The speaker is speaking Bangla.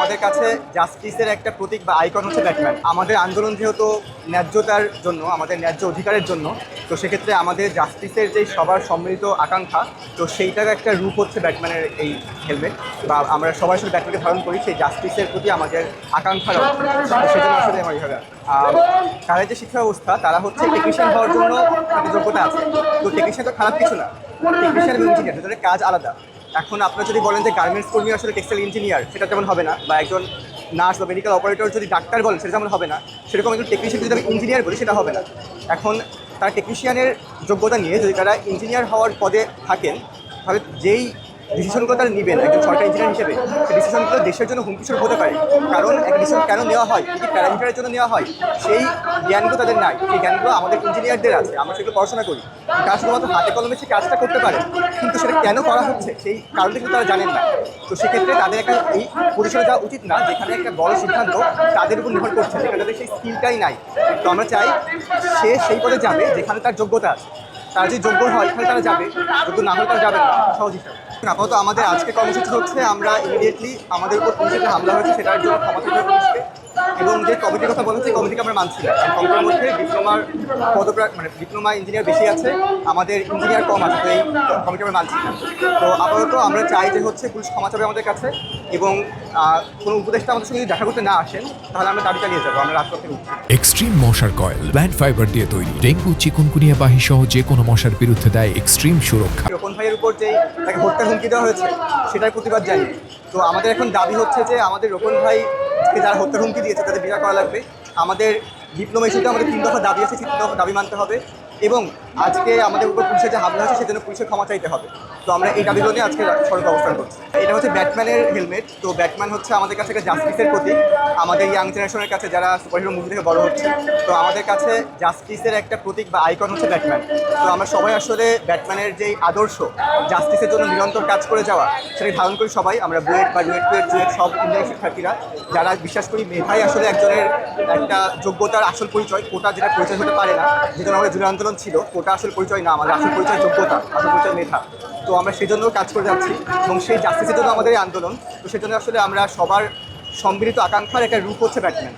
আমাদের কাছে জাস্টিসের একটা প্রতীক বা আইকন হচ্ছে ব্যাটম্যান। আমাদের আন্দোলন যেহেতু ন্যায্যতার জন্য, আমাদের ন্যায্য অধিকারের জন্য, তো সেক্ষেত্রে আমাদের জাস্টিসের যেই সবার সম্মিলিত আকাঙ্ক্ষা, তো সেইটার একটা রূপ হচ্ছে ব্যাটম্যানের এই হেলমেট। বা আমরা সবাই আসলে ব্যাটম্যানকে ধারণ করি সেই জাস্টিসের প্রতি আমাদের আকাঙ্ক্ষার অর্থে। সেজন্য আসলে আমার এইভাবে তাদের যে শিক্ষা ব্যবস্থা, তারা হচ্ছে টেকনিশিয়ান হওয়ার জন্য তাদের যোগ্যতা আছে। তো টেকনিশিয়ান তো খারাপ কিছু না, টেকনিশিয়ান এবং ইঞ্জিনিয়ার দুটোর কাজ আলাদা। এখন আপনারা যদি বলেন যে গার্মেন্টস কর্মী আসলে টেক্সটাইল ইঞ্জিনিয়ার, সেটা তেমন হবে না। বা একজন নার্স বা মেডিকেল অপারেটর যদি ডাক্তার বলেন, সেটা তেমন হবে না। সেরকম একজন টেকনিশিয়ান যদি আমি ইঞ্জিনিয়ার বলি, সেটা হবে না। এখন তার টেকনিশিয়ানের যোগ্যতা নিয়ে যদি তারা ইঞ্জিনিয়ার হওয়ার পদে থাকেন, তাহলে যেই ডিসিশনগুলো তারা নেবেন একজন সরকারি ইঞ্জিনিয়ার হিসেবে, সেই ডিসিশনগুলো দেশের জন্য হুমকিস্বরূপ হতে পারে। কারণ একটা ডিসিশন কেন নেওয়া হয়, কী কী প্যারামিটারের জন্য নেওয়া হয়, সেই জ্ঞানগুলো তাদের নাই। সেই জ্ঞানগুলো আমাদের ইঞ্জিনিয়ারদের আছে, আমরা সেগুলো পড়াশোনা করি। তারা শুধুমাত্র হাতে কলমে সেই কাজটা করতে পারে, কিন্তু সেটা কেন করা হচ্ছে সেই কারণটা কিন্তু তারা জানেন না। তো সেক্ষেত্রে তাদের একটা এই পরিসরে যাওয়া উচিত না, যেখানে একটা বড় সিদ্ধান্ত তাদের উপর নির্ভর করছে, যেখানে তাদের সেই স্কিলটাই নাই। তো আমরা চাই সে সেই পদে যাবে যেখানে তার যোগ্যতা আছে। তারা যদি যোগ্য হয় এখানে তারা যাবে, যোগ্য না হলে তারা যাবে না, সহজ হিসাবে। আপাতত আমাদের আজকে কর্মসূচি হচ্ছে আমরা ইমিডিয়েটলি আমাদের উপর পুলিশের যে হামলা হয়েছে সেটার জন্য ক্ষমা চাইতে পুলিশকে, এবং যে কমিটির কথা বলা হচ্ছে, কমিটিকে আমরা মানছি না। কমিটির মধ্যে ডিপ্লোমার ডিপ্লোমা ইঞ্জিনিয়ার বেশি আছে, আমাদের ইঞ্জিনিয়ার কম আছে, তো এই কমিটি আমরা মানছি না। তো আপাতত আমরা চাই যে হচ্ছে পুলিশ ক্ষমা চাবে আমাদের কাছে, এবং কোনো উপদেষ্টা আমাদের সঙ্গে যদি দেখা করতে না আসেন, তাহলে আমরা দাবি চালিয়ে যাবো। আমরা রাজপথে উঠছি। এক্সট্রিম মশার কয়েল প্ল্যান্ট ফাইবার দিয়ে তৈরি, ডেঙ্গু, চিকুনগুনিয়া বাহি সহ যে কোনো মশার বিরুদ্ধে দেয় এক্সট্রিম সুরক্ষা। রোপণ ভাইয়ের উপর যেই তাকে হত্যার হুমকি দেওয়া হয়েছে, সেটার প্রতিবাদ জানিয়ে তো আমাদের এখন দাবি হচ্ছে যে আমাদের রোপণ ভাইকে যারা হত্যার হুমকি দিয়েছে তাদের বিচার করা লাগবে। আমাদের ডিপ্লোমা ইস্যুতে আমাদের 3 দফা দাবি আছে, 3 দফা দাবি মানতে হবে, এবং আজকে আমাদের উপর পুলিশের যে হামলা হয়েছে সেজন্য পুলিশের ক্ষমা চাইতে হবে। তো আমরা এই দাবিগুলো নিয়ে আজকে সড়কে অবস্থান করছি। এটা হচ্ছে ব্যাটম্যানের হেলমেট। তো ব্যাটম্যান হচ্ছে আমাদের কাছে একটা জাস্টিসের প্রতীক। আমাদের ইয়াং জেনারেশনের কাছে, যারা সুপারহিরো মুভি থেকে বড় হচ্ছে, তো আমাদের কাছে জাস্টিসের একটা প্রতীক বা আইকন হচ্ছে ব্যাটম্যান। তো আমরা সবাই আসলে ব্যাটম্যানের যেই আদর্শ, জাস্টিসের জন্য নিরন্তর কাজ করে যাওয়া, সেটাকে ধারণ করি সবাই। আমরা বুয়েট বা জুয়েট সব ইঞ্জিনিয়ারিং শিক্ষার্থীরা যারা বিশ্বাস করি মেধাই আসলে একজনের একটা যোগ্যতার আসল পরিচয়, কোটা যেটা পরিচয় হতে পারে না। যেজন্য আমাদের জুলাই আন্দোলন ছিল, কোটা আসল পরিচয় না, আমাদের আসল পরিচয় যোগ্যতা, আসল পরিচয় মেধা। তো আমরা সেজন্য কাজ করে যাচ্ছি, এবং সেই জাস্টিসের জন্য আমাদের এই আন্দোলন। তো সেজন্য আসলে আমরা সবার সম্মিলিত আকাঙ্ক্ষার একটা রূপ হচ্ছে ব্যাটম্যান।